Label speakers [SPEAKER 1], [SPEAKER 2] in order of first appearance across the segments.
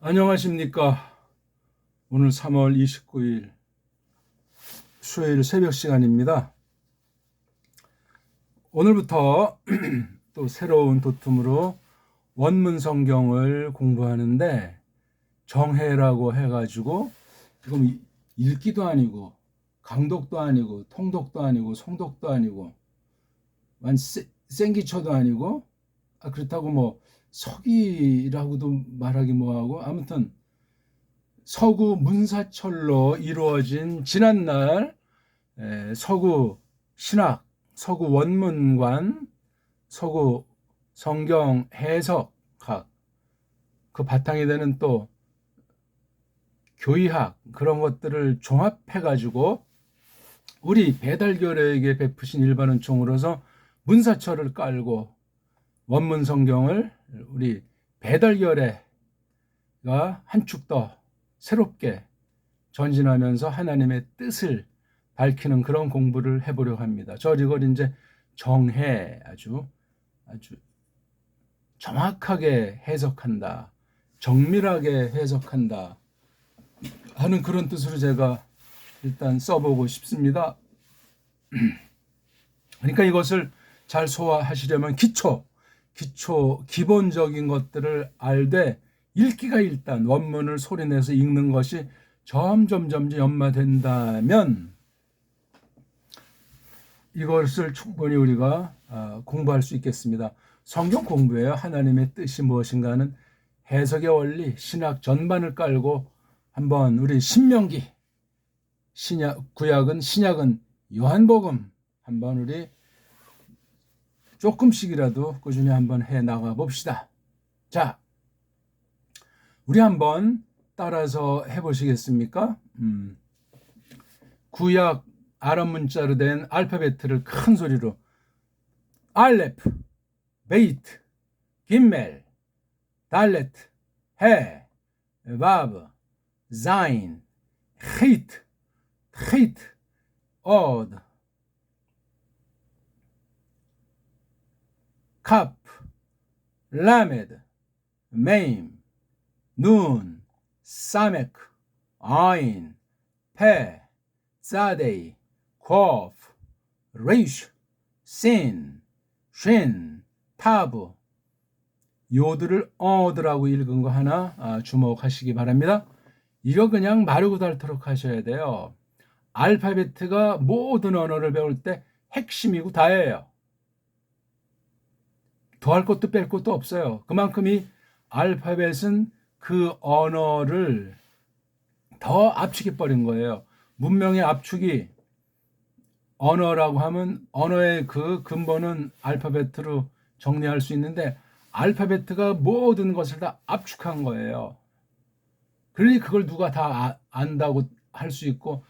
[SPEAKER 1] 안녕하십니까. 오늘 3월 29일 수요일 새벽 시간입니다. 오늘부터 또 새로운 도tum으로 원문 성경을 공부하는데 정해라고 해가지고 지금 읽기도 아니고 강독도 아니고 통독도 아니고 송독도 아니고 생기초도 아니고 그렇다고 뭐 서기라고도 말하기 뭐하고 아무튼 서구 문사철로 이루어진 지난날 서구 신학, 서구 원문관, 서구 성경 해석학, 그 바탕이 되는 또 교의학, 그런 것들을 종합해가지고 우리 배달교회에게 베푸신 일반 은총으로서 문사철을 깔고 원문 성경을 우리 배달교회가 한 축 더 새롭게 전진하면서 하나님의 뜻을 밝히는 그런 공부를 해보려고 합니다. 이걸 이제 정해, 아주 정확하게 해석한다, 정밀하게 해석한다 하는 그런 뜻으로 제가 일단 써보고 싶습니다. 그러니까 이것을 잘 소화하시려면 기본적인 것들을 알되 읽기가 일단 원문을 소리내서 읽는 것이 점점 연마된다면 이것을 충분히 우리가 공부할 수 있겠습니다. 성경 공부예요. 하나님의 뜻이 무엇인가 하는 해석의 원리, 신학 전반을 깔고 한번 우리 신명기, 구약은 신약은 요한복음 한번 우리 조금씩이라도 꾸준히 한번 해 나가 봅시다. 자, 우리 한번 따라서 해보시겠습니까? 구약 아랍 문자로 된 알파벳을 큰 소리로 알레프, 베이트, 김멜, 달레트, 해, 바브, 자인, 히트, 어드, 카프, 라메드, 메임, 눈, 사메크, 아인, 페, 사데이, 코프, 레이쉬, 신, 쉰, 타브, 요들을 어드라고 읽은 거 하나 주목하시기 바랍니다. 이거 그냥 마르고 닳도록 하셔야 돼요. 알파벳가 모든 언어를 배울 때 핵심이고 다예요. 더할 것도 뺄 것도 없어요. 그만큼 이 알파벳은 그 언어를 더 압축해 버린 거예요. 문명의 압축이 언어라고 하면 언어의 그 근본은 알파벳으로 정리할 수 있는데 알파벳가 모든 것을 다 압축한 거예요. 그러니 그걸 누가 다 안다고 할 수 있고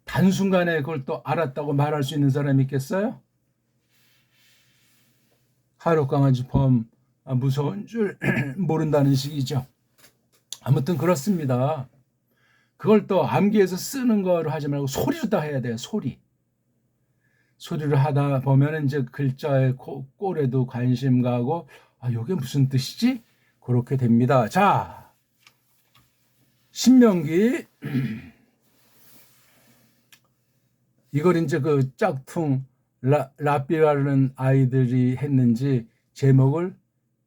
[SPEAKER 1] 단순간에 그걸 또 알았다고 말할 수 있는 사람이 있겠어요? 하룻강아지 범 무서운 줄 모른다는 식이죠. 아무튼 그렇습니다. 그걸 또 암기해서 쓰는 거로 하지 말고 소리로 다 해야 돼요. 소리로 하다 보면 이제 글자의 꼴에도 관심 가고 이게 무슨 뜻이지? 그렇게 됩니다. 자, 신명기 이걸 이제 그 짝퉁 라삐라는 아이들이 했는지 제목을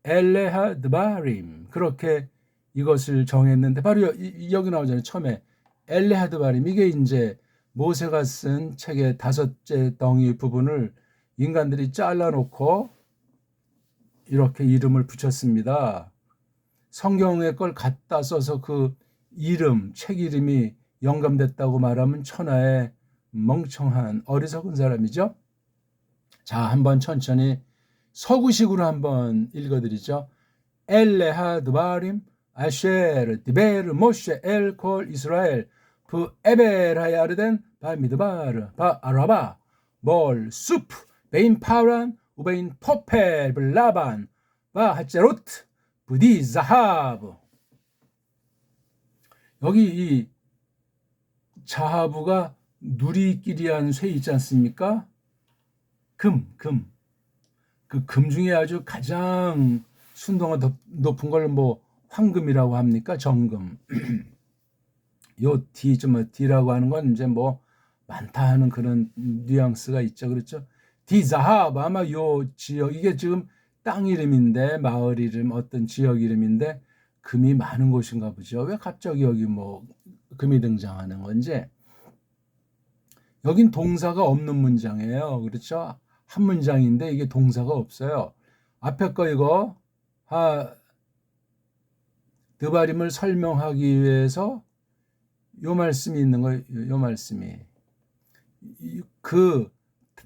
[SPEAKER 1] 엘레하 드바림 그렇게 이것을 정했는데 바로 여기 나오잖아요. 처음에 엘레하 드바림, 이게 이제 모세가 쓴 책의 5째 덩이 부분을 인간들이 잘라놓고 이렇게 이름을 붙였습니다. 성경의 걸 갖다 써서 그 책 이름이 영감됐다고 말하면 천하의 멍청한 어리석은 사람이죠. 자, 한번 천천히 서구식으로 한번 읽어드리죠. 엘레하 드바림 아쉐르 디베르 모셰 엘콜 이스라엘 브 에베라야르덴 바미드바르 바 아라바 몰 수프 베인 파란 우베인 포펠 블라반 바 하체로트 부디 자하브. 여기 이 자하부가 누리끼리한 쇠 있지 않습니까? 금. 그 금 중에 아주 가장 순도가 높은 걸 뭐 황금이라고 합니까? 정금. 요 D, D라고 하는 건 이제 뭐 많다 하는 그런 뉘앙스가 있죠. 그렇죠? 디자합 아마 요 지역 이게 지금 땅 이름인데 마을 이름 어떤 지역 이름인데 금이 많은 곳인가 보죠. 왜 갑자기 여기 뭐 금이 등장하는 건지. 여긴 동사가 없는 문장이에요. 그렇죠? 한 문장인데 이게 동사가 없어요. 앞에 거 이거 드바림을 설명하기 위해서 요 말씀이 있는 거예요. 요 말씀이. 그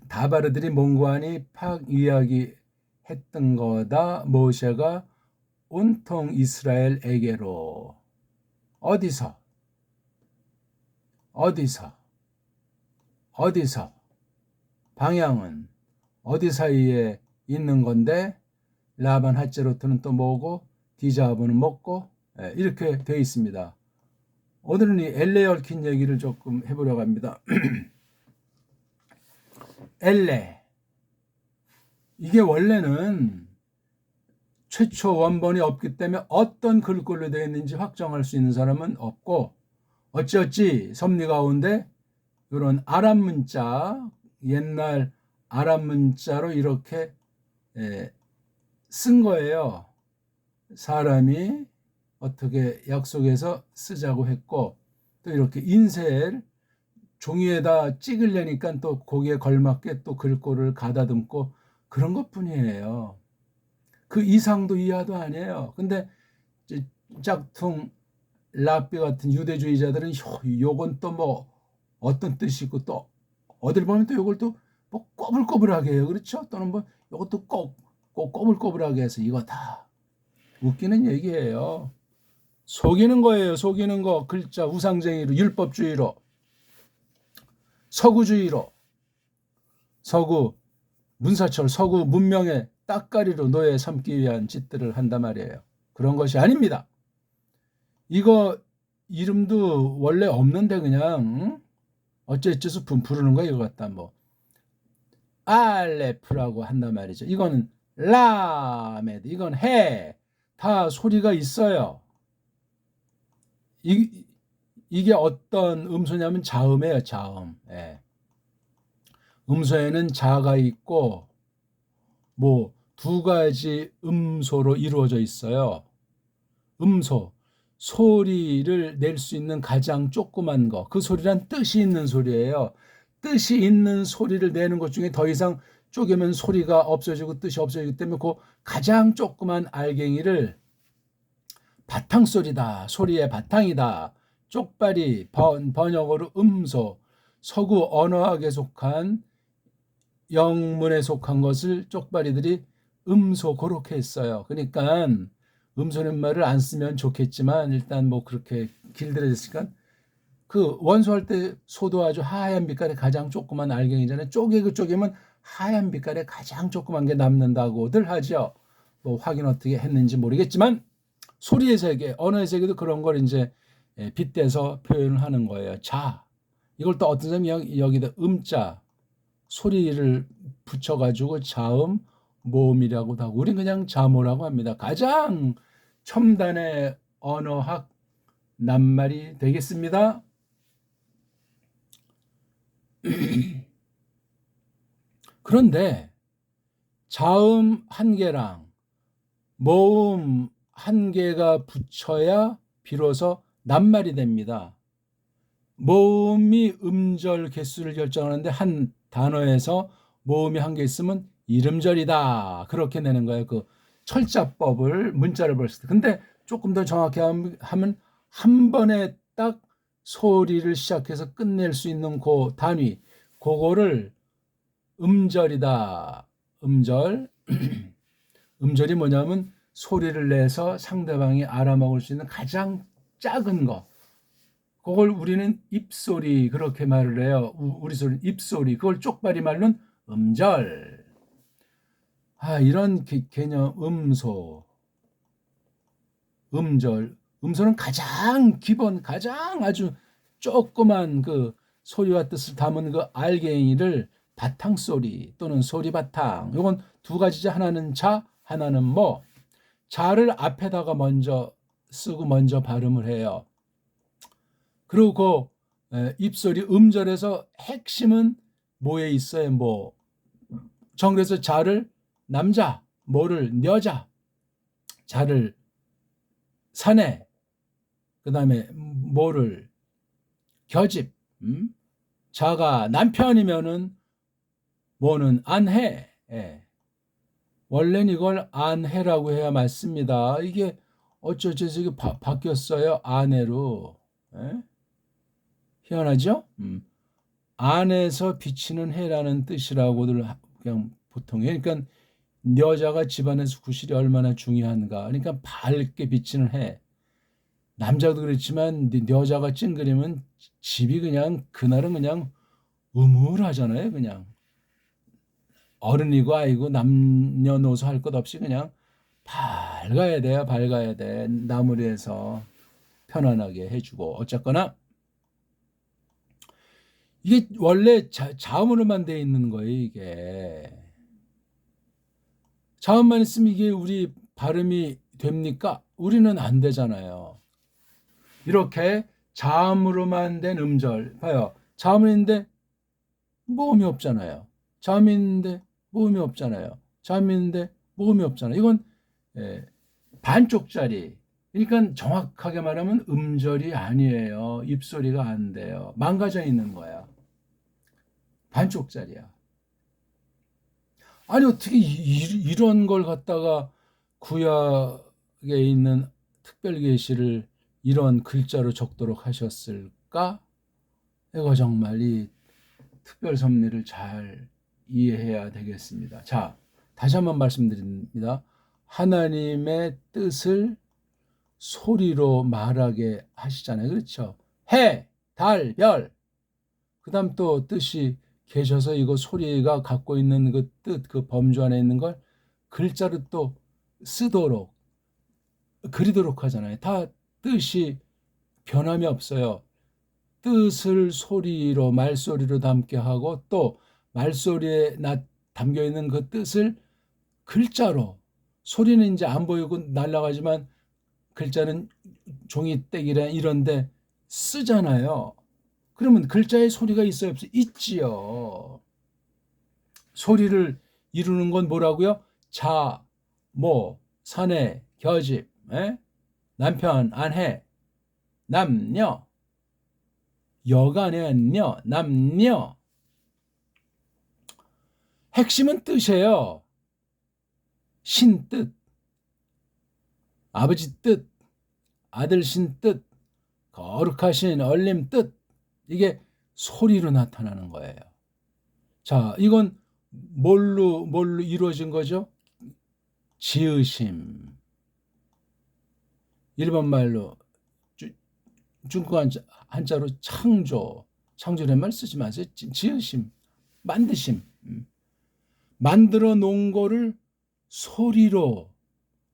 [SPEAKER 1] 다바르들이 몽고하니 팍 이야기했던 거다. 모세가 온통 이스라엘에게로. 어디서? 방향은 어디 사이에 있는 건데 라반 하제로트는 또 뭐고 디자하브는 먹고 이렇게 되어 있습니다. 오늘은 이 엘레 얽힌 얘기를 조금 해보려고 합니다. 엘레 이게 원래는 최초 원본이 없기 때문에 어떤 글꼴로 되어 있는지 확정할 수 있는 사람은 없고 어찌어찌 섭리 가운데 이런 아랍 문자 옛날 아랍 문자로 이렇게 쓴 거예요. 사람이 어떻게 약속해서 쓰자고 했고 또 이렇게 인쇄를 종이에다 찍으려니까 또 거기에 걸맞게 또 글꼴을 가다듬고 그런 것뿐이에요. 그 이상도 이하도 아니에요. 근데 짝퉁 랍비 같은 유대주의자들은 요건 또 뭐 어떤 뜻이고 또 어딜 보면 또 요걸 또 뭐 꼬불꼬불하게 해요. 그렇죠? 또는 뭐 요것도 꼭 꼬불꼬불하게 해서 이거 다 웃기는 얘기예요. 속이는 거예요. 속이는 거. 글자 우상쟁이로 율법주의로 서구주의로 서구 문사철 서구 문명의 따까리로 노예 삼기 위한 짓들을 한단 말이에요. 그런 것이 아닙니다. 이거 이름도 원래 없는데 그냥 어째서 부르는 거야. 이거 갖다 뭐 알레프라고 한단 말이죠. 이거는 라메드, 이건 해. 다 소리가 있어요. 이게 어떤 음소냐면 자음이에요. 자음. 음소에는 자가 있고 뭐 두 가지 음소로 이루어져 있어요. 음소, 소리를 낼 수 있는 가장 조그만 거. 그 소리란 뜻이 있는 소리예요. 뜻이 있는 소리를 내는 것 중에 더 이상 쪼개면 소리가 없어지고 뜻이 없어지기 때문에 그 가장 조그만 알갱이를 바탕소리다. 소리의 바탕이다. 쪽발이 번역어로 음소, 서구 언어학에 속한 영문에 속한 것을 쪽발이들이 음소 그렇게 했어요. 그러니까 음소는 말을 안 쓰면 좋겠지만 일단 뭐 그렇게 길들여졌으니까 그 원소할 때 소도 아주 하얀 빛깔의 가장 조그만 알갱이잖아요. 쪼개면 하얀 빛깔의 가장 조그만 게 남는다고들 하죠. 뭐 확인 어떻게 했는지 모르겠지만 소리의 세계, 언어의 세계도 그런 걸 이제 빗대서 표현을 하는 거예요. 자, 이걸 또 어떤 사람이 여기다 음자, 소리를 붙여가지고 자음, 모음이라고도 하고, 우린 그냥 자모라고 합니다. 가장 첨단의 언어학 낱말이 되겠습니다. 그런데 자음 한 개랑 모음 한 개가 붙여야 비로소 낱말이 됩니다. 모음이 음절 개수를 결정하는데 한 단어에서 모음이 한 개 있으면 이름절이다. 그렇게 내는 거예요. 그 철자법을 문자를 벌을 때. 근데 조금 더 정확히 하면 한 번에 딱 소리를 시작해서 끝낼 수 있는 그 단위, 그거를 음절이다. 음절. 음절이 뭐냐면 소리를 내서 상대방이 알아먹을 수 있는 가장 작은 거. 그걸 우리는 입소리 그렇게 말을 해요. 우리 소리는 입소리. 그걸 쪽발이 말로는 음절. 이런 개념 음소, 음절. 음소는 가장 기본, 가장 아주 조그만 그 소리와 뜻을 담은 그 알갱이를 바탕소리 또는 소리바탕. 이건 두 가지죠. 하나는 자, 하나는 뭐. 자를 앞에다가 먼저 쓰고 먼저 발음을 해요. 그리고 입소리 음절에서 핵심은 뭐에 있어요? 뭐 정그래서 자를 남자, 뭐를 여자, 자를 사내, 그 다음에 뭐를 겨집, 자가 남편이면은 뭐는 안해. 원래는 이걸 안해라고 해야 맞습니다. 이게 어쩌저쩌 이게 바뀌었어요. 아내로. 희한하죠? 안에서 비치는 해라는 뜻이라고들 그냥 보통 해. 그러니까 여자가 집안에서 구실이 얼마나 중요한가. 그러니까 밝게 비치는 해. 남자도 그렇지만 여자가 찡그리면 집이 그냥 그날은 그냥 음울하잖아요. 그냥 어른이고 아이고 남녀노소 할 것 없이 그냥 밝아야 돼요. 밝아야 돼. 나무리에서 편안하게 해주고 어쨌거나 이게 원래 자음으로만 돼 있는 거예요. 이게 자음만 있으면 이게 우리 발음이 됩니까? 우리는 안 되잖아요. 이렇게 자음으로만 된 음절 봐요. 자음은 있는데 모음이 없잖아요. 자음이 있는데 모음이 없잖아요. 자음이 있는데 모음이 없잖아요. 이건 반쪽짜리. 그러니까 정확하게 말하면 음절이 아니에요. 입소리가 안 돼요. 망가져 있는 거야. 반쪽짜리야. 아니 어떻게 이런 걸 갖다가 구약에 있는 특별계시를 이런 글자로 적도록 하셨을까? 이거 정말 이 특별 섭리를 잘 이해해야 되겠습니다. 자, 다시 한번 말씀드립니다. 하나님의 뜻을 소리로 말하게 하시잖아요. 그렇죠? 해, 달, 별. 그 다음 또 뜻이 계셔서 이거 소리가 갖고 있는 그 뜻, 그 범주 안에 있는 걸 글자로 또 쓰도록, 그리도록 하잖아요. 다 뜻이 변함이 없어요. 뜻을 소리로, 말소리로 담게 하고 또 말소리에 담겨 있는 그 뜻을 글자로, 소리는 이제 안 보이고 날아가지만 글자는 종이떼기라 이런데 쓰잖아요. 그러면 글자에 소리가 있어요? 없어요? 있지요. 소리를 이루는 건 뭐라고요? 자, 모, 사내, 겨집, 남편, 아내, 남녀, 여가 아니라 남녀. 핵심은 뜻이에요. 신뜻, 아버지 뜻, 아들 신 뜻, 거룩하신 얼림 뜻. 이게 소리로 나타나는 거예요. 자, 이건 뭘로 이루어진 거죠? 지으심. 일본 말로 중국 한자로 창조. 창조란 말 쓰지 마세요. 지으심, 만드심. 만들어 놓은 거를 소리로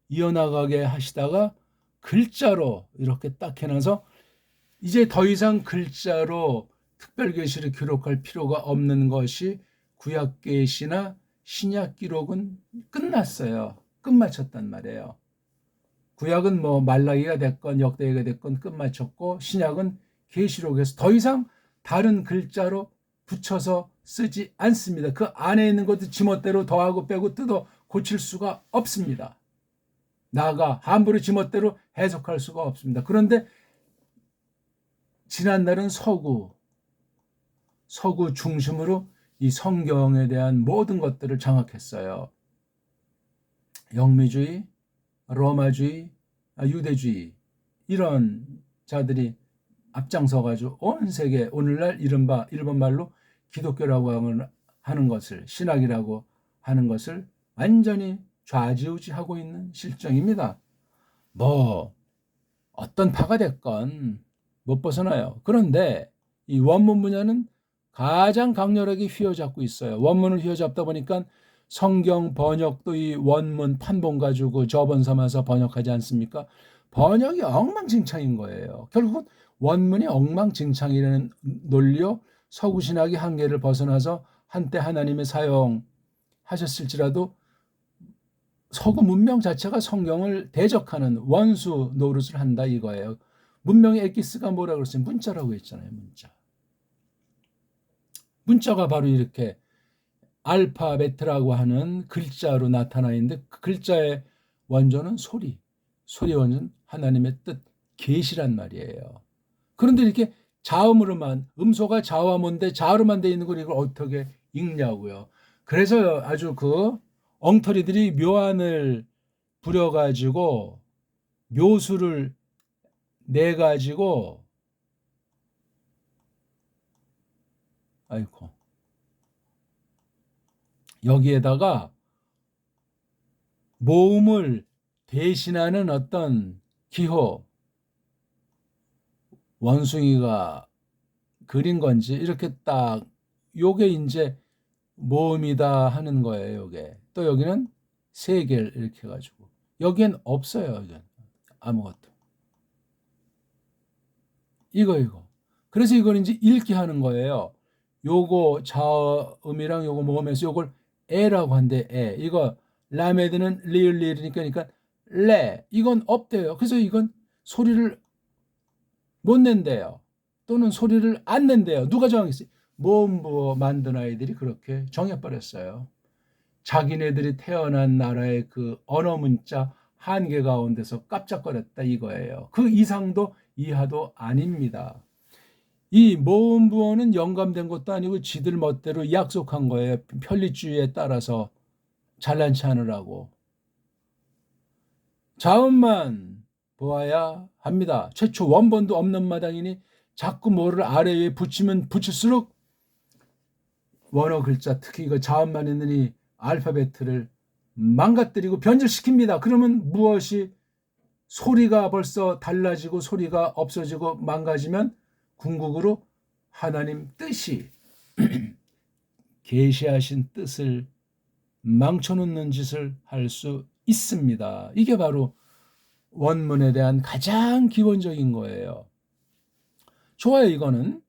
[SPEAKER 1] 이어나가게 하시다가 글자로 이렇게 딱 해놔서 이제 더 이상 글자로 특별계시를 기록할 필요가 없는 것이 구약계시나 신약 기록은 끝났어요. 끝마쳤단 말이에요. 구약은 뭐 말라기가 됐건 역대기가 됐건 끝마쳤고 신약은 계시록에서 더 이상 다른 글자로 붙여서 쓰지 않습니다. 그 안에 있는 것도 지멋대로 더하고 빼고 뜯어 고칠 수가 없습니다. 나아가 함부로 지멋대로 해석할 수가 없습니다. 그런데 지난날은 서구 중심으로 이 성경에 대한 모든 것들을 장악했어요. 영미주의, 로마주의, 유대주의 이런 자들이 앞장서가지고 온 세계 오늘날 이른바 일본 말로 기독교라고 하는 것을 신학이라고 하는 것을 완전히 좌지우지하고 있는 실정입니다. 뭐 어떤 파가 됐건 못 벗어나요. 그런데 이 원문 분야는 가장 강렬하게 휘어잡고 있어요. 원문을 휘어잡다 보니까 성경 번역도 이 원문 판본 가지고 저번 삼아서 번역하지 않습니까? 번역이 엉망진창인 거예요. 결국은 원문이 엉망진창이라는 논리요. 서구신학의 한계를 벗어나서 한때 하나님의 사용하셨을지라도 서구 문명 자체가 성경을 대적하는 원수 노릇을 한다 이거예요. 문명의 엑기스가 뭐라고 그랬어요? 문자라고 했잖아요. 문자. 문자가 바로 이렇게 알파베트라고 하는 글자로 나타나 있는데 그 글자의 원조는 소리. 소리 원조는 하나님의 뜻, 계시란 말이에요. 그런데 이렇게 자음으로만, 음소가 자와 뭔데 자로만 돼 있는 걸 이걸 어떻게 읽냐고요. 그래서 아주 그 엉터리들이 묘안을 부려가지고 묘수를 내가지고 아이고 여기에다가 모음을 대신하는 어떤 기호 원숭이가 그린 건지 이렇게 딱 요게 이제 모음이다 하는 거예요. 요게 또 여기는 세 개를 이렇게 해가지고 여기엔 없어요. 여기는 아무것도 이거 그래서 이걸 이제 읽게 하는 거예요. 요거 자음이랑 요거 모음에서 요걸 에라고 한대. 에 이거 라메드는 리을리으니까 그러니까 레 이건 없대요. 그래서 이건 소리를 못 낸대요. 또는 소리를 안 낸대요. 누가 정하겠어요? 모음부 만든 아이들이 그렇게 정해버렸어요. 자기네들이 태어난 나라의 그 언어 문자 한계 가운데서 깜짝거렸다 이거예요. 그 이상도 이하도 아닙니다. 이 모음부어는 영감된 것도 아니고 지들 멋대로 약속한 거예요. 편리주의에 따라서 잘난 체 하느라고. 자음만 보아야 합니다. 최초 원본도 없는 마당이니 자꾸 뭐를 아래 위에 붙이면 붙일수록 원어 글자 특히 이거 자음만 있느니 알파벳을 망가뜨리고 변질시킵니다. 그러면 무엇이 소리가 벌써 달라지고 소리가 없어지고 망가지면 궁극으로 하나님 뜻이 계시하신 뜻을 망쳐놓는 짓을 할 수 있습니다. 이게 바로 원문에 대한 가장 기본적인 거예요. 좋아요. 이거는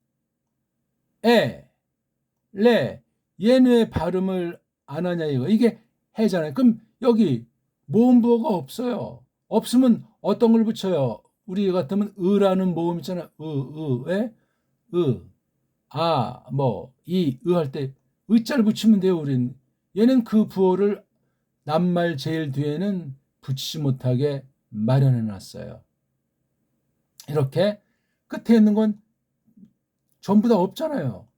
[SPEAKER 1] 레 얘는 왜 발음을 안 하냐 이거 이게 해잖아요. 그럼 여기 모음부어가 없어요. 없으면 어떤 걸 붙여요? 우리 같으면 으라는 모음 있잖아요. 왜? 이 할 때 의자를 붙이면 돼요. 우린 얘는 그 부호를 낱말 제일 뒤에는 붙이지 못하게 마련해 놨어요. 이렇게 끝에 있는 건 전부 다 없잖아요.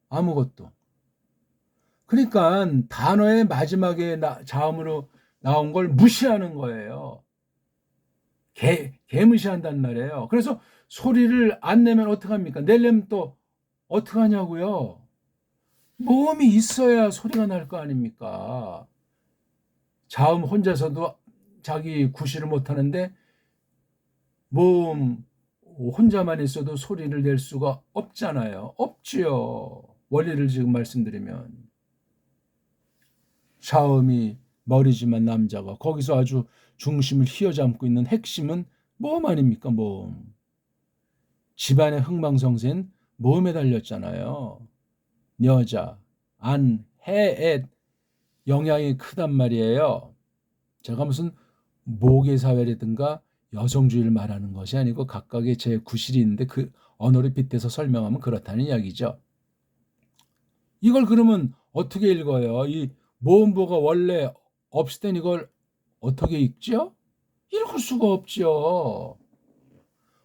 [SPEAKER 1] 아무것도. 그러니까 단어의 마지막에 자음으로 나온 걸 무시하는 거예요. 개무시한단 말이에요. 그래서 소리를 안 내면 어떡합니까? 내려면 또 어떡하냐고요. 모음이 있어야 소리가 날 거 아닙니까? 자음 혼자서도 자기 구실을 못하는데 모음 혼자만 있어도 소리를 낼 수가 없잖아요. 없지요. 원리를 지금 말씀드리면 자음이 머리지만 남자가 거기서 아주 중심을 휘어잡고 있는 핵심은 모음 아닙니까? 모음. 집안의 흥망성쇠는 모음에 달렸잖아요. 여자, 안, 해에 영향이 크단 말이에요. 제가 무슨 모계사회라든가 여성주의를 말하는 것이 아니고 각각의 제 구실이 있는데 그 언어를 빗대서 설명하면 그렇다는 이야기죠. 이걸 그러면 어떻게 읽어요? 이 모음보가 원래 없을 땐 이걸 어떻게 읽죠? 읽을 수가 없죠.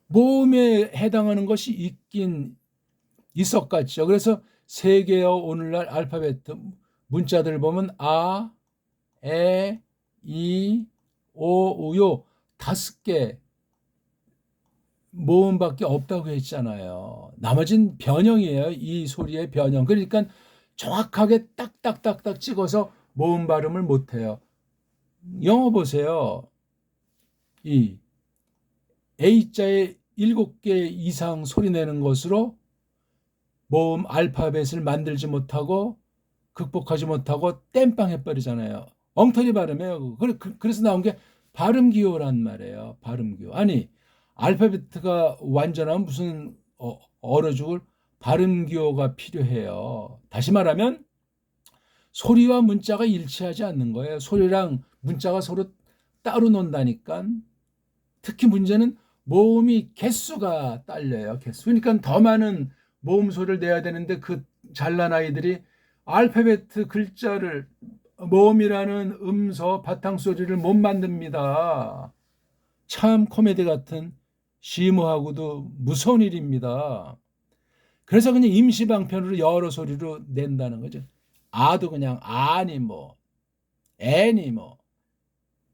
[SPEAKER 1] 모음에 해당하는 것이 있긴 있었겠죠. 그래서 세계어 오늘날 알파벳 문자들을 보면 아, 에, 이, 오, 우요 5개 모음밖에 없다고 했잖아요. 나머진 변형이에요. 이 소리의 변형. 그러니까 정확하게 딱딱딱딱 찍어서 모음 발음을 못해요. 영어 보세요. 이 A자에 7개 이상 소리 내는 것으로 모음 알파벳을 만들지 못하고 극복하지 못하고 땜빵 해버리잖아요. 엉터리 발음이에요. 그래서 나온 게 발음기호란 말이에요. 발음기호. 아니 알파벳가 완전한 무슨 얼어 죽을 발음기호가 필요해요. 다시 말하면 소리와 문자가 일치하지 않는 거예요. 소리랑 문자가 서로 따로 논다니까. 특히 문제는 모음이 개수가 딸려요. 개수. 그러니까 더 많은 모음 소리를 내야 되는데 그 잘난 아이들이 알파벳 글자를 모음이라는 음소 바탕 소리를 못 만듭니다. 참 코미디 같은 심오하고도 무서운 일입니다. 그래서 그냥 임시방편으로 여러 소리로 낸다는 거죠. 아도 그냥 아니 뭐 애니 뭐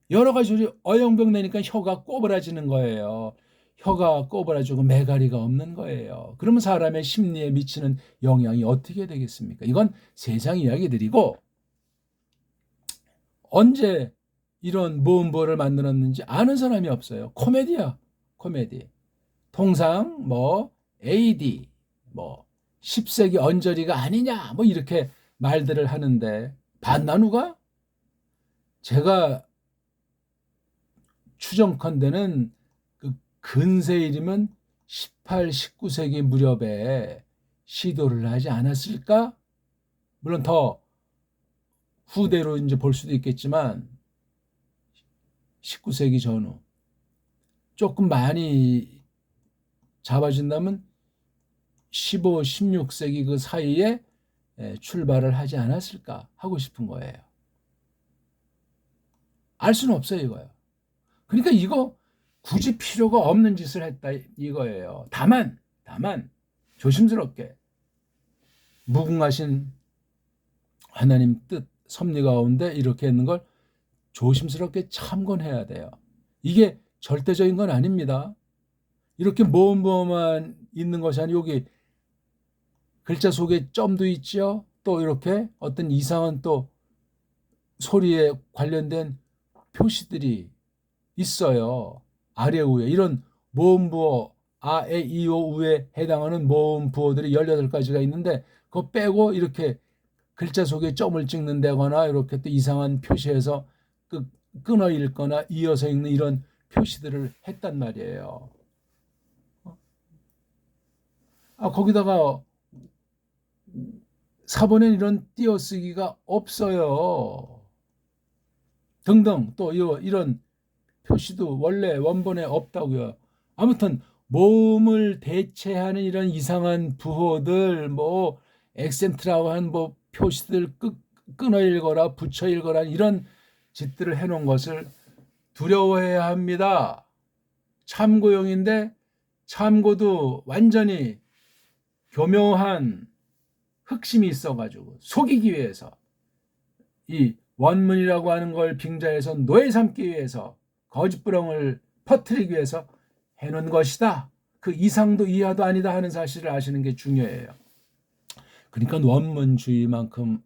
[SPEAKER 1] 여러 가지 소리 어영병 내니까 혀가 꼬부라지는 거예요. 혀가 꼬부라지고 매가리가 없는 거예요. 그러면 사람의 심리에 미치는 영향이 어떻게 되겠습니까? 이건 세상 이야기들이고 언제 이런 모음보를 만들었는지 아는 사람이 없어요. 코미디야, 코미디. 통상 뭐 AD, 뭐 10세기 언저리가 아니냐, 뭐 이렇게 말들을 하는데 봤나 누가? 제가 추정컨대는 그 근세일이면 18, 19세기 무렵에 시도를 하지 않았을까? 물론 더 후대로 이제 볼 수도 있겠지만 19세기 전후 조금 많이 잡아준다면 15, 16세기 그 사이에 출발을 하지 않았을까 하고 싶은 거예요. 알 수는 없어요, 이거요. 그러니까 이거 굳이 필요가 없는 짓을 했다 이거예요. 다만 조심스럽게 무궁하신 하나님 뜻 섭리 가운데 이렇게 있는 걸 조심스럽게 참건해야 돼요. 이게 절대적인 건 아닙니다. 이렇게 모험만 있는 것이 아니고 여기 글자 속에 점도 있죠. 또 이렇게 어떤 이상한 또 소리에 관련된 표시들이 있어요. 아래 우에 이런 모음부호 아, 에, 이, 오, 우에 해당하는 모음부호들이 18가지가 있는데 그거 빼고 이렇게 글자 속에 점을 찍는다거나 이렇게 또 이상한 표시해서 끊어 읽거나 이어서 읽는 이런 표시들을 했단 말이에요. 거기다가 사본엔 이런 띄어쓰기가 없어요. 등등 또 이런 표시도 원래 원본에 없다고요. 아무튼 모음을 대체하는 이런 이상한 부호들 뭐 액센트라고 하는 뭐 표시들 끊어 읽어라 붙여 읽어라 이런 짓들을 해놓은 것을 두려워해야 합니다. 참고용인데 참고도 완전히 교묘한 흑심이 있어가지고 속이기 위해서 이 원문이라고 하는 걸 빙자해서 노예 삼기 위해서 거짓부렁을 퍼뜨리기 위해서 해놓은 것이다. 그 이상도 이하도 아니다 하는 사실을 아시는 게 중요해요. 그러니까 원문주의만큼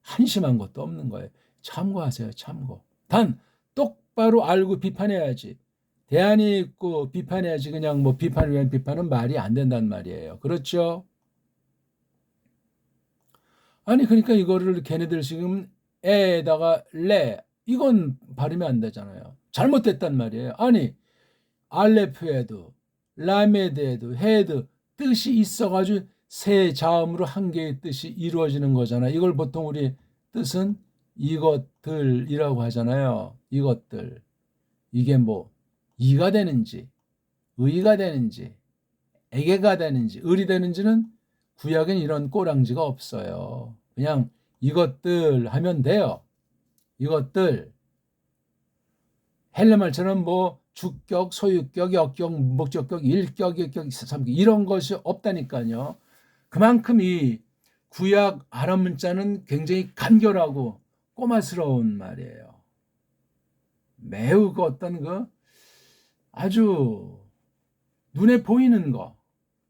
[SPEAKER 1] 한심한 것도 없는 거예요. 참고하세요. 참고. 단 똑바로 알고 비판해야지. 대안이 있고 비판해야지. 그냥 뭐 비판을 위한 비판은 말이 안 된단 말이에요. 그렇죠? 아니 그러니까 이거를 걔네들 지금 에에다가 레 이건 발음이 안 되잖아요. 잘못됐단 말이에요. 아니 알레프에도 라메드에도 헤드 뜻이 있어가지고 세 자음으로 한 개의 뜻이 이루어지는 거잖아. 이걸 보통 우리 뜻은 이것들이라고 하잖아요. 이것들. 이게 뭐 이가 되는지 의가 되는지 에게가 되는지 을이 되는지는 구약엔 이런 꼬랑지가 없어요. 그냥 이것들 하면 돼요. 이것들. 헬레말처럼 뭐 주격, 소유격, 역격, 목적격, 일격, 일격, 삼격 이런 것이 없다니까요. 그만큼 이 구약 아랍 문자는 굉장히 간결하고 꼬마스러운 말이에요. 매우 그 어떤 그 아주 눈에 보이는 거,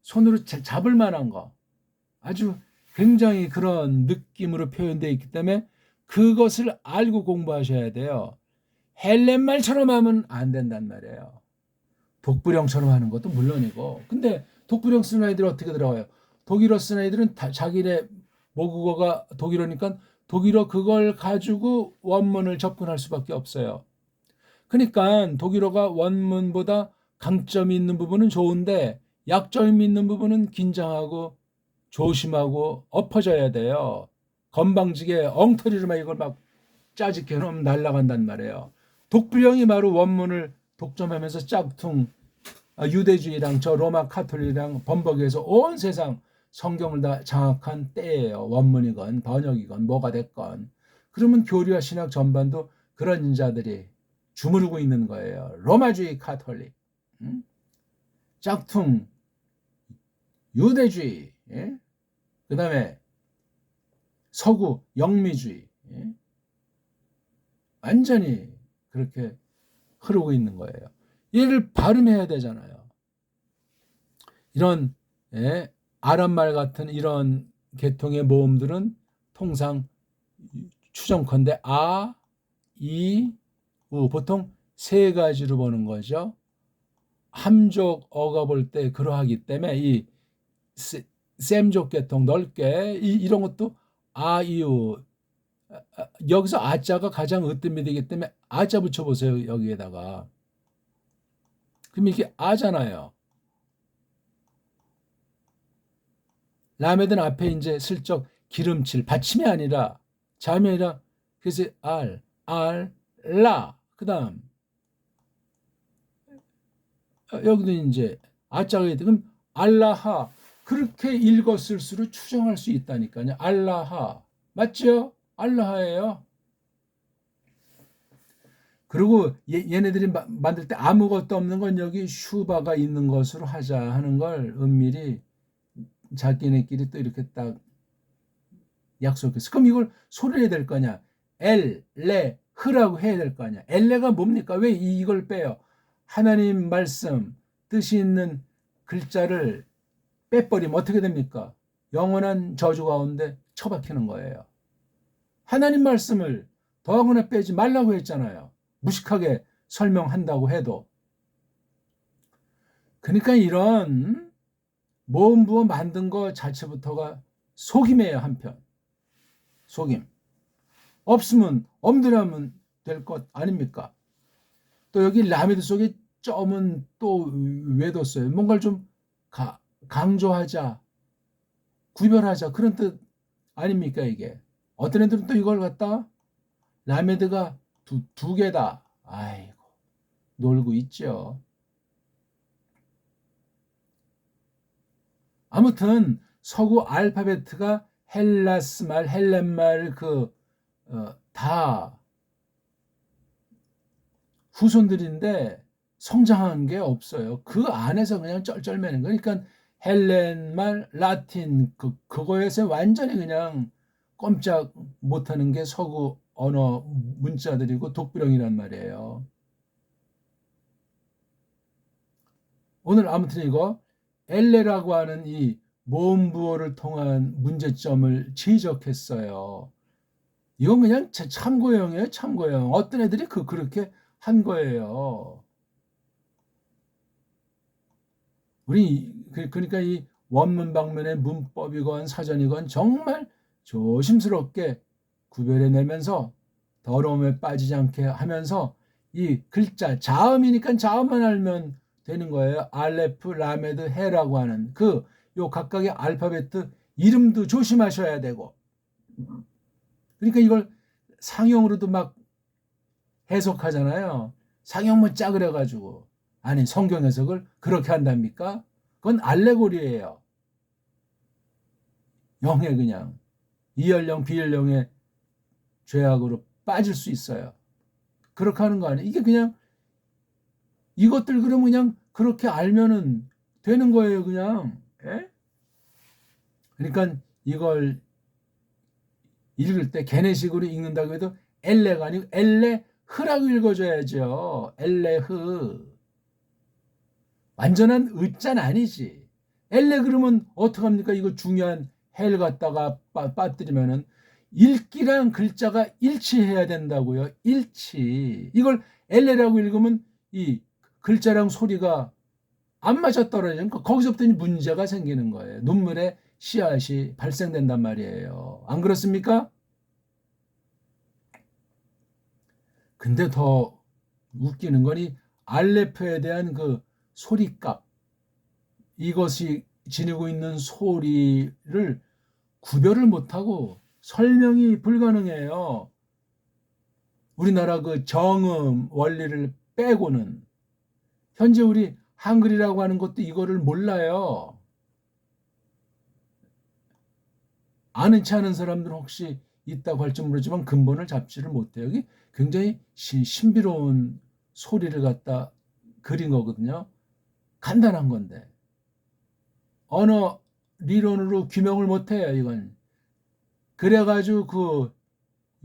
[SPEAKER 1] 손으로 잡을 만한 거, 아주 굉장히 그런 느낌으로 표현되어 있기 때문에 그것을 알고 공부하셔야 돼요. 헬렌말처럼 하면 안 된단 말이에요. 독불형처럼 하는 것도 물론이고. 근데 독불형 쓰는 아이들은 어떻게 들어가요? 독일어 쓰는 아이들은 자기네 모국어가 독일어니까 독일어 그걸 가지고 원문을 접근할 수밖에 없어요. 그러니까 독일어가 원문보다 강점이 있는 부분은 좋은데 약점이 있는 부분은 긴장하고 조심하고 엎어져야 돼요. 건방지게 엉터리로 막 이걸 막 짜집게 해놓으면 날아간단 말이에요. 독불형이 바로 원문을 독점하면서 짝퉁 유대주의랑 저 로마 카톨릭이랑 범벅에서 온 세상 성경을 다 장악한 때예요. 원문이건 번역이건 뭐가 됐건. 그러면 교리와 신학 전반도 그런 인자들이 주무르고 있는 거예요. 로마주의 카톨릭, 짝퉁 유대주의, 예? 그 다음에 서구 영미주의, 예? 완전히 그렇게 흐르고 있는 거예요. 얘를 발음해야 되잖아요. 이런 아랍말 같은 이런 계통의 모음들은 통상 추정컨대 아, 이, 우 보통 세 가지로 보는 거죠. 함족 어가 볼 때 그러하기 때문에 이 셈족 계통 넓게 이런 것도 아, 이, 우 여기서 아자가 가장 으뜸이 때문에 아자 붙여보세요. 여기에다가. 그럼 이게 아잖아요. 라메든 앞에 이제 슬쩍 기름칠 받침이 아니라 자음이 아니라 그래서 라. 그 다음 여기도 이제 아자가 있대. 그럼 알라하 그렇게 읽었을수록 추정할 수 있다니까요. 알라하 맞죠? 알라하예요. 그리고 얘네들이 만들 때 아무것도 없는 건 여기 슈바가 있는 것으로 하자 하는 걸 은밀히 자기네끼리 또 이렇게 딱 약속했어. 그럼 이걸 소리내야 될 거냐? 엘레 흐라고 해야 될 거 아니야. 엘레가 뭡니까? 왜 이걸 빼요? 하나님 말씀 뜻이 있는 글자를 빼버리면 어떻게 됩니까? 영원한 저주 가운데 처박히는 거예요. 하나님 말씀을 더하거나 빼지 말라고 했잖아요. 무식하게 설명한다고 해도. 그러니까 이런 모음부어 만든 거 자체부터가 속임이에요. 한편 속임. 없으면 엄들하면 될 것 아닙니까? 또 여기 라메드 속에 점은 또 왜 뒀어요? 뭔가를 좀 강조하자, 구별하자 그런 뜻 아닙니까 이게? 어떤 애들은 또 이걸 갖다 라메드가 두 개다. 아이고 놀고 있죠. 아무튼 서구 알파벳가 헬라스 말, 헬렌 말 다 후손들인데 성장한 게 없어요. 그 안에서 그냥 쩔쩔매는 거. 그러니까 헬렌 말, 라틴 그거에서 완전히 그냥 꼼짝 못하는 게 서구 언어 문자들이고 독불형이란 말이에요. 오늘 아무튼 이거 엘레라고 하는 이 모음부호를 통한 문제점을 지적했어요. 이건 그냥 참고형이에요. 참고형. 어떤 애들이 그렇게 한 거예요. 우리 그러니까 이 원문 방면의 문법이건 사전이건 정말 조심스럽게 구별해내면서 더러움에 빠지지 않게 하면서 이 글자 자음이니까 자음만 알면 되는 거예요. 알레프, 라메드, 헤라고 하는 요 각각의 알파벳 이름도 조심하셔야 되고. 그러니까 이걸 상형으로도 막 해석하잖아요. 상형문 짜그려가지고. 아니 성경 해석을 그렇게 한답니까? 그건 알레고리예요. 영의 그냥 이연령 비연령의 죄악으로 빠질 수 있어요. 그렇게 하는 거 아니에요. 이게 그냥 이것들 그러면 그냥 그렇게 알면은 되는 거예요. 그냥. 예? 그러니까 이걸 읽을 때 걔네식으로 읽는다고 해도 엘레가 아니고 엘레흐라고 읽어줘야죠. 엘레흐. 완전한 의자는 아니지. 엘레 그러면 어떡합니까? 이거 중요한 헬 갖다가 빠뜨리면은 읽기랑 글자가 일치해야 된다고요. 일치. 이걸 엘레라고 읽으면 이 글자랑 소리가 안 맞아 떨어지니까 거기서부터 문제가 생기는 거예요. 눈물의 씨앗이 발생된단 말이에요. 안 그렇습니까? 근데 더 웃기는 거니 알레프에 대한 소리값 이것이 지니고 있는 소리를 구별을 못하고 설명이 불가능해요. 우리나라 그 정음 원리를 빼고는 현재 우리 한글이라고 하는 것도 이거를 몰라요. 아는 체 아는 사람들은 혹시 있다고 할지 모르지만 근본을 잡지를 못해요. 여기 굉장히 신비로운 소리를 갖다 그린 거거든요. 간단한 건데 언어 리론으로 규명을 못해요. 이건 그래가지고 그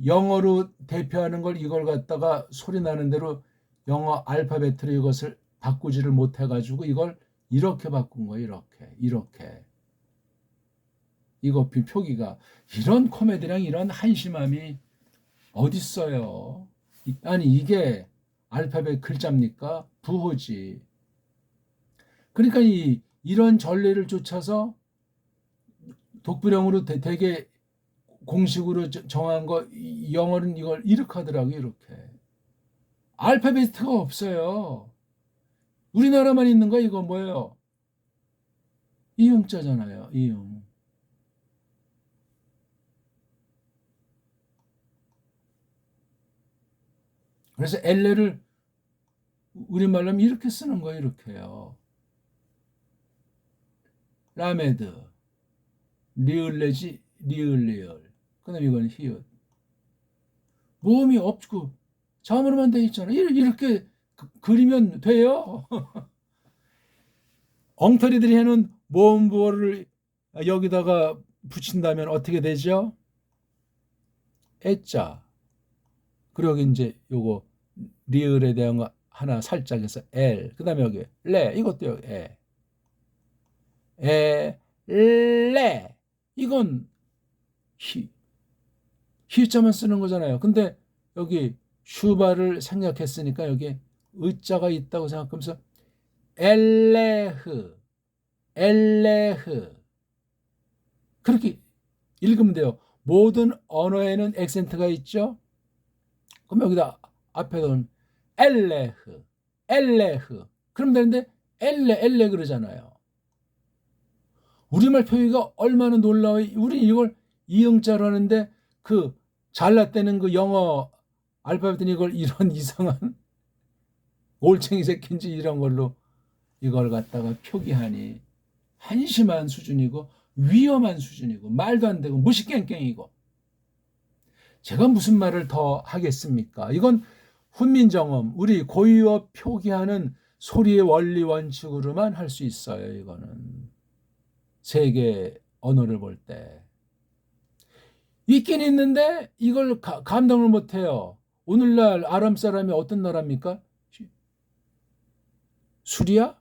[SPEAKER 1] 영어로 대표하는 걸 이걸 갖다가 소리 나는 대로 영어 알파벳으로 이것을 바꾸지를 못해가지고 이걸 이렇게 바꾼 거예요. 이렇게 이거 표기가 이런 코미디랑 이런 한심함이 어딨어요. 아니 이게 알파벳 글자입니까? 부호지. 그러니까 이런 전례를 쫓아서 독불형으로 되게 공식으로 정한 거 영어는 이걸 이렇게 하더라고요. 이렇게 알파벳가 없어요. 우리나라만 있는 거 이거 뭐예요? 이응자잖아요. 이응. 그래서 엘레를 우리말로 하면 이렇게 쓰는 거예요. 이렇게요. 라메드, 리을레지, 리을리을. 그 다음에 이건 히읗. 모음이 없고 자음으로만 돼 있잖아요. 이렇게 그리면 돼요. 엉터리들이 해놓은 모음 부호를 여기다가 붙인다면 어떻게 되죠? 애자. 그리고 이제 요거 리을에 대한 거 하나 살짝 해서 L. 그 다음에 여기 레. 이것도 여기 레. 이건 히읗자만 쓰는 거잖아요. 근데 여기 슈바를 생략했으니까 여기 의자가 있다고 생각하면서 엘레흐 그렇게 읽으면 돼요. 모든 언어에는 액센트가 있죠. 그럼 여기다 앞에는 엘레흐 그럼 되는데 엘레 그러잖아요. 우리말 표기가 얼마나 놀라워요. 우리 이걸 이응자로 하는데 그 잘났다는 그 영어 알파벳은 이걸 이런 이상한 올챙이 새끼인지 이런 걸로 이걸 갖다가 표기하니 한심한 수준이고 위험한 수준이고 말도 안 되고 무시깽깽이고 제가 무슨 말을 더 하겠습니까? 이건 훈민정음 우리 고유어 표기하는 소리의 원리 원칙으로만 할 수 있어요. 이거는 세계 언어를 볼 때 있긴 있는데 이걸 감당을 못해요. 오늘날 아람 사람이 어떤 나라입니까? 수리아?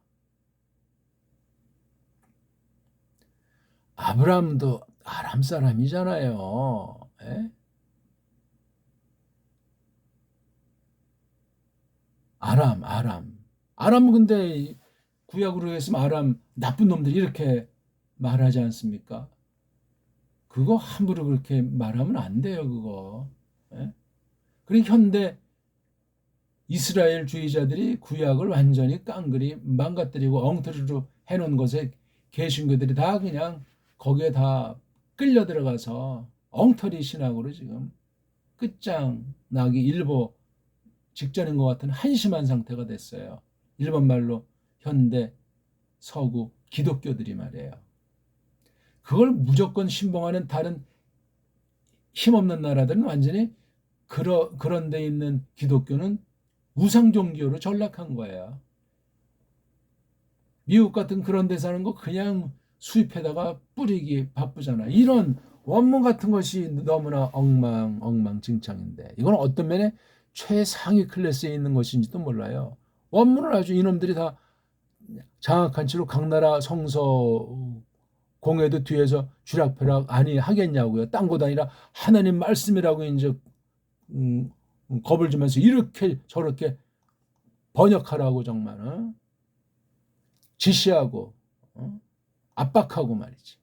[SPEAKER 1] 아브라함도 아람 사람이잖아요. 에? 아람은 근데 구약으로 했으면 아람 나쁜 놈들이 이렇게 말하지 않습니까? 그거 함부로 그렇게 말하면 안 돼요, 그거. 에? 그리고 현대 이스라엘 주의자들이 구약을 완전히 깡그리 망가뜨리고 엉터리로 해놓은 것에 개신교들이 다 그냥 거기에 다 끌려 들어가서 엉터리 신학으로 지금 끝장나기 일보 직전인 것 같은 한심한 상태가 됐어요. 일본 말로 현대 서구 기독교들이 말이에요. 그걸 무조건 신봉하는 다른 힘없는 나라들은 완전히 그런 데 있는 기독교는 우상 종교로 전락한 거예요. 미국 같은 그런 데 사는 거 그냥 수입해다가 뿌리기 바쁘잖아. 이런 원문 같은 것이 너무나 엉망진창인데 이건 어떤 면에 최상위 클래스에 있는 것인지도 몰라요. 원문을 아주 이놈들이 다 장악한 채로 각 나라 성서 공회도 뒤에서 쥐락펴락 아니 하겠냐고요. 딴 곳 아니라 하나님 말씀이라고 이제 겁을 주면서 이렇게 저렇게 번역하라고 정말 지시하고 압박하고 말이지.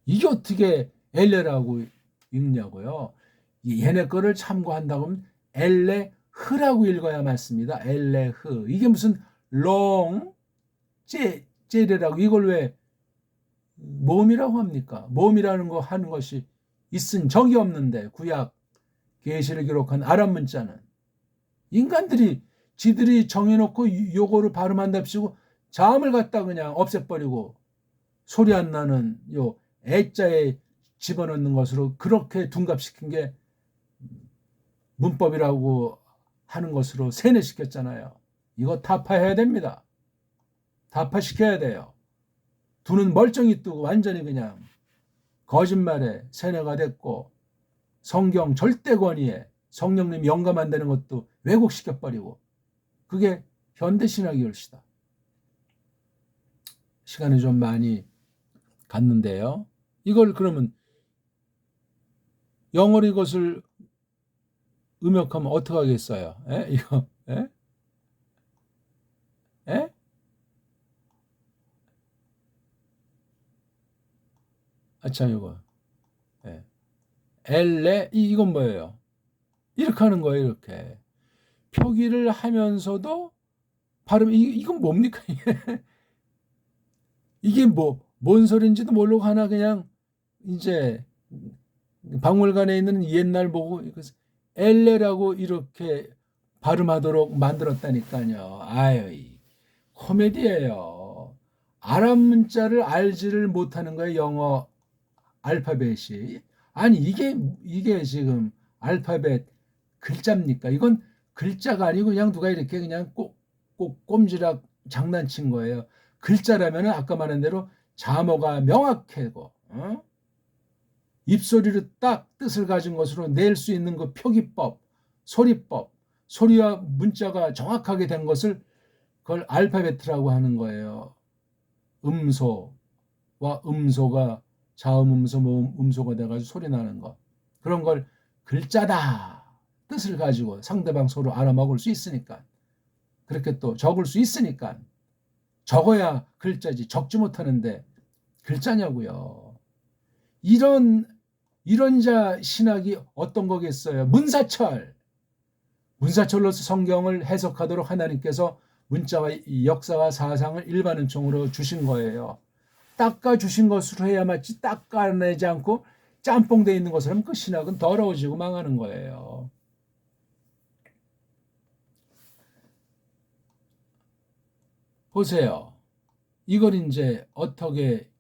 [SPEAKER 1] 이게 어떻게 엘레라고 읽냐고요. 얘네 거를 참고한다고 하면 엘레흐라고 읽어야 맞습니다. 엘레흐. 이게 무슨 롱 째레라고 이걸 왜 모음이라고 합니까? 모음이라는 거 하는 것이 있은 적이 없는데 구약 계시를 기록한 아랍 문자는 인간들이 지들이 정해놓고 요거를 발음한답시고 자음을 갖다 그냥 없애버리고 소리 안 나는 요 애자에 집어넣는 것으로 그렇게 둔갑시킨 게 문법이라고 하는 것으로 세뇌시켰잖아요. 이거 타파해야 됩니다. 타파시켜야 돼요. 두는 멀쩡히 뜨고 완전히 그냥 거짓말에 세뇌가 됐고 성경 절대 권위에 성령님이 영감한다는 것도 왜곡시켜버리고 그게 현대신학의 열시다. 시간이 좀 많이 갔는데요. 이걸 그러면 영어로 이것을 음역하면 어떻게 하겠어요? 에? 이거 에? 에? 아참 이거 에. 엘레 이건 뭐예요? 이렇게 하는 거예요. 이렇게 표기를 하면서도 발음 이건 뭡니까? 이게 뭔 소리인지도 모르고 하나 그냥 이제 박물관에 있는 옛날 보고 엘레라고 이렇게 발음하도록 만들었다니까요. 아유, 코미디예요. 아랍 문자를 알지를 못하는 거예요. 영어 알파벳이. 아니 이게 지금 알파벳 글자입니까? 이건 글자가 아니고 그냥 누가 이렇게 그냥 꼭 꼼지락 장난친 거예요. 글자라면은 아까 말한 대로 자모가 명확하고 입소리로 딱 뜻을 가진 것으로 낼 수 있는 그 표기법, 소리법, 소리와 문자가 정확하게 된 것을 그걸 알파벳이라고 하는 거예요. 음소와 음소가 자음 음소 모음 음소가 돼가지고 소리 나는 것. 그런 걸 글자다 뜻을 가지고 상대방 서로 알아먹을 수 있으니까 그렇게 또 적을 수 있으니까 적어야 글자지 적지 못하는데 글자냐고요. 이런 자 신학이 어떤 거겠어요. 문사철로서 성경을 해석하도록 하나님께서 문자와 역사와 사상을 일반 은총으로 주신 거예요. 닦아주신 것으로 해야 맞지 닦아내지 않고 짬뽕되어 있는 것으로 하면 그 신학은 더러워지고 망하는 거예요. 보세요. 이걸 이제 어떻게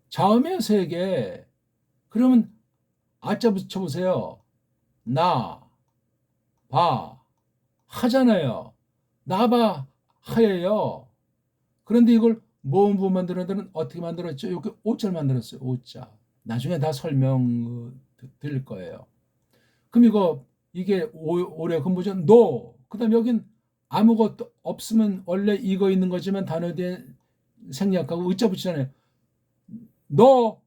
[SPEAKER 1] 자음의 세계 그러면 아자 붙여보세요. 나, 바, 하잖아요. 나바, 하예요. 그런데 이걸 모음부 만들어들은 어떻게 만들었죠? 이렇게 오자를 만들었어요. 오자. 나중에 다 설명 드릴 거예요. 그럼 이게 오래 근무죠. 노. 그다음 여긴 아무것도 없으면 원래 이거 있는 거지만 단어 뒤에 생략하고 의자 붙이잖아요. 너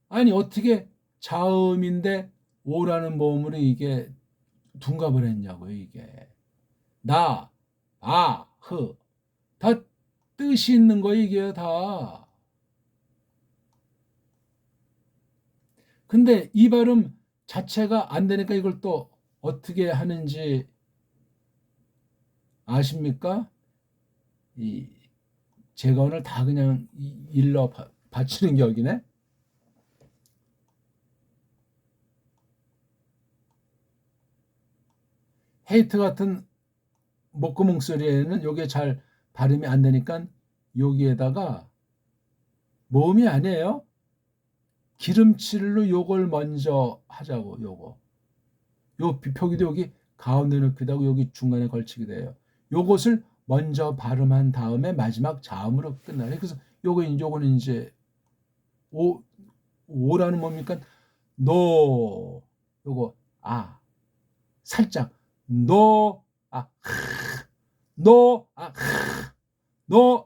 [SPEAKER 1] 아니 어떻게 자음인데 오라는 모음으로 이게 둔갑을 했냐고요. 이게 나, 아, 흐. 다 뜻이 있는 거예요. 이게 다. 근데 이 발음 자체가 안 되니까 이걸 또 어떻게 하는지 아십니까? 제가 오늘 다 그냥 일러 바치는 격이네. 헤이트 같은 목구멍 소리에는 요게 잘 발음이 안 되니까 여기에다가 모음이 아니에요. 기름칠로 요걸 먼저 하자고 요거. 요 표기도 여기 가운데 넣기도 하고 여기 중간에 걸치기도 해요. 요것을 먼저 발음한 다음에 마지막 자음으로 끝나요. 그래서 요거는 이제 오라는 뭡니까? 노 요거 살짝 노 노 노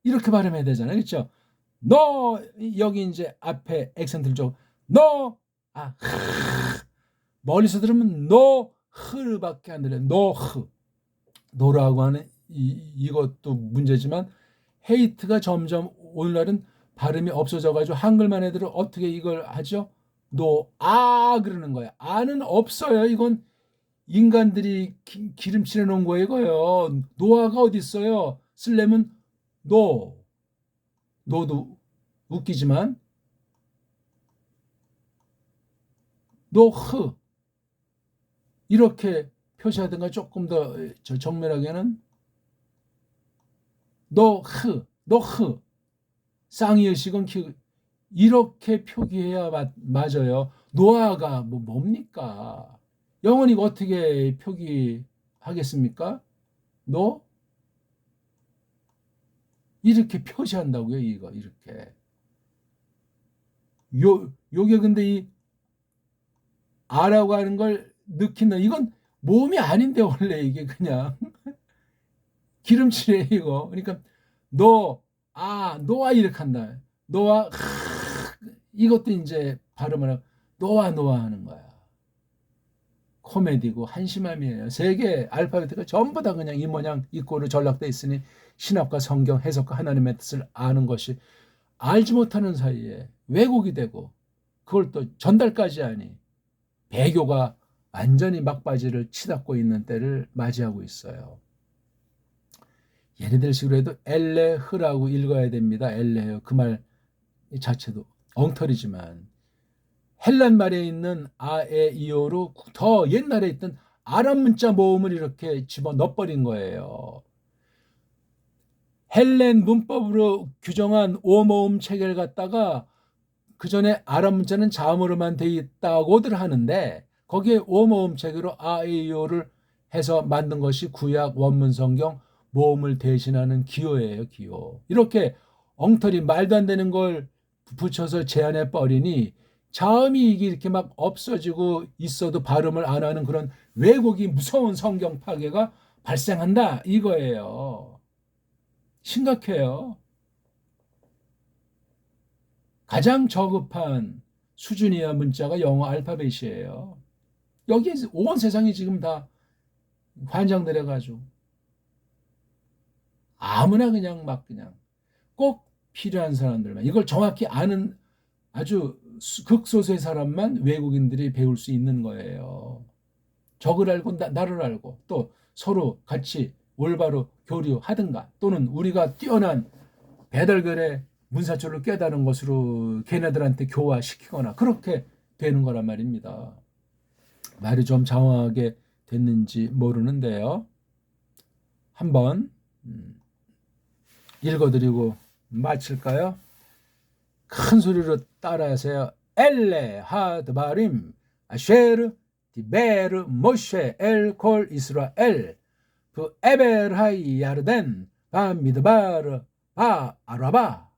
[SPEAKER 1] 이렇게 발음해야 되잖아요. 그렇죠? 너 여기 이제 앞에 액센트를 좀 너 멀리서 들으면 노 흐르밖에 안 들려요. 노라고 하는 이것도 문제지만 헤이트가 점점 오늘날은 발음이 없어져가지고 한글만 애들은 어떻게 이걸 하죠? 그러는 거예요. 아는 없어요. 이건 인간들이 기름칠해 놓은 거예요. 이거요. 노아가 어디 있어요? 쓰려면 노도 웃기지만 노흐 이렇게 표시하든가 조금 더 정밀하게는 노흐 쌍이의식은 이렇게 표기해야 맞아요. 노아가 뭡니까? 영어는 이거 어떻게 표기하겠습니까? 이렇게 표시한다고요. 이거 이렇게. 요게 근데 이 아라고 하는 걸 넣긴다. 이건 모음이 아닌데 원래 이게 그냥 기름칠이에요 이거. 그러니까 노아 이렇게 한다. 노아 이것도 이제 발음을 하고 노아 하는 거야. 코미디고 한심함이에요. 세계 알파벳가 전부 다 그냥 이 모양 이 꼴로 전락돼 있으니 신학과 성경 해석과 하나님의 뜻을 아는 것이 알지 못하는 사이에 왜곡이 되고 그걸 또 전달까지 하니 배교가 완전히 막바지를 치닫고 있는 때를 맞이하고 있어요. 예를 들 식으로 해도 엘레흐라고 읽어야 됩니다. 엘레흐 그 말 자체도 엉터리지만 헬란 말에 있는 아에이오로 더 옛날에 있던 아람 문자 모음을 이렇게 집어넣어버린 거예요. 헬렌 문법으로 규정한 오모음 체계를 갖다가 그 전에 아람 문자는 자음으로만 돼 있다고들 하는데 거기에 오모음 체계로 아에이오를 해서 만든 것이 구약 원문 성경 모음을 대신하는 기호예요. 기호. 이렇게 엉터리 말도 안 되는 걸 붙여서 제안해 버리니 자음이 이게 이렇게 막 없어지고 있어도 발음을 안 하는 그런 왜곡이 무서운 성경 파괴가 발생한다 이거예요. 심각해요. 가장 저급한 수준이야 문자가 영어 알파벳이에요. 여기에 온 세상이 지금 다 환장들해가지고 아무나 그냥 막 그냥 꼭 필요한 사람들만 이걸 정확히 아는 아주 극소수의 사람만 외국인들이 배울 수 있는 거예요. 적을 알고 나를 알고 또 서로 같이 올바로 교류하든가 또는 우리가 뛰어난 배달결의 문사초를 깨달은 것으로 걔네들한테 교화시키거나 그렇게 되는 거란 말입니다. 말이 좀 장황하게 됐는지 모르는데요. 한번 읽어드리고 마칠까요? 큰 소리로 따라하세요. 엘레 하드바림 아쉐르 디베르 모셰 엘콜 이스라엘 그 에벨하이 야르덴 바 미드바르 바 아라바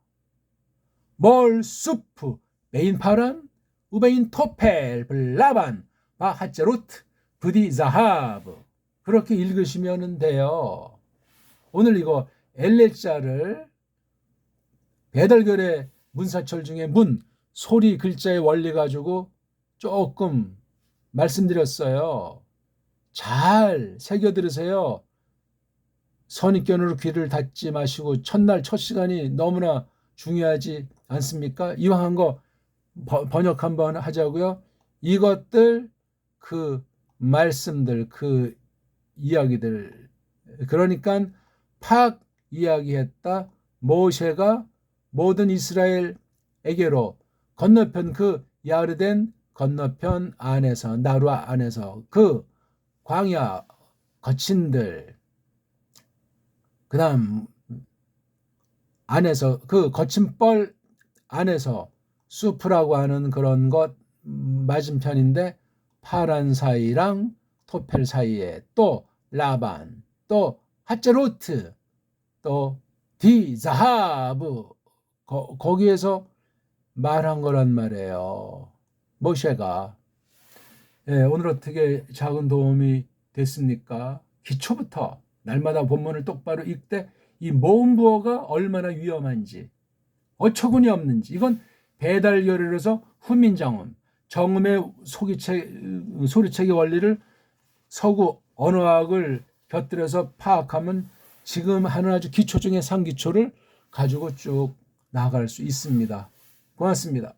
[SPEAKER 1] 몰 수프 베인 파란 우베인 토펠 블라반 바 하제루트 부디 자하브 그렇게 읽으시면 돼요. 오늘 이거 엘레자를 배달결의 문사철 중에 소리 글자의 원리 가지고 조금 말씀드렸어요. 잘 새겨 들으세요. 선입견으로 귀를 닫지 마시고 첫날 첫 시간이 너무나 중요하지 않습니까? 이왕한 거 번역 한번 하자고요. 이것들 그 말씀들 그 이야기들 그러니까 팍 이야기했다. 모세가 모든 이스라엘에게로 건너편 그 야르덴 건너편 안에서 나루아 안에서 그 광야 거친들 그다음 안에서 그 거친 뻘 안에서 수프라고 하는 그런 것 맞은편인데 파란 사이랑 토펠 사이에 또 라반 또 하제로트 또 디자하브 거기에서 말한 거란 말이에요. 모셰가. 오늘 어떻게 작은 도움이 됐습니까? 기초부터 날마다 본문을 똑바로 읽되 이 모음부어가 얼마나 위험한지 어처구니 없는지 이건 배달결의로서 훈민정음 정음의 소리체계 원리를 서구 언어학을 곁들여서 파악하면 지금 하는 아주 기초 중에 상기초를 가지고 쭉 나아갈 수 있습니다. 고맙습니다.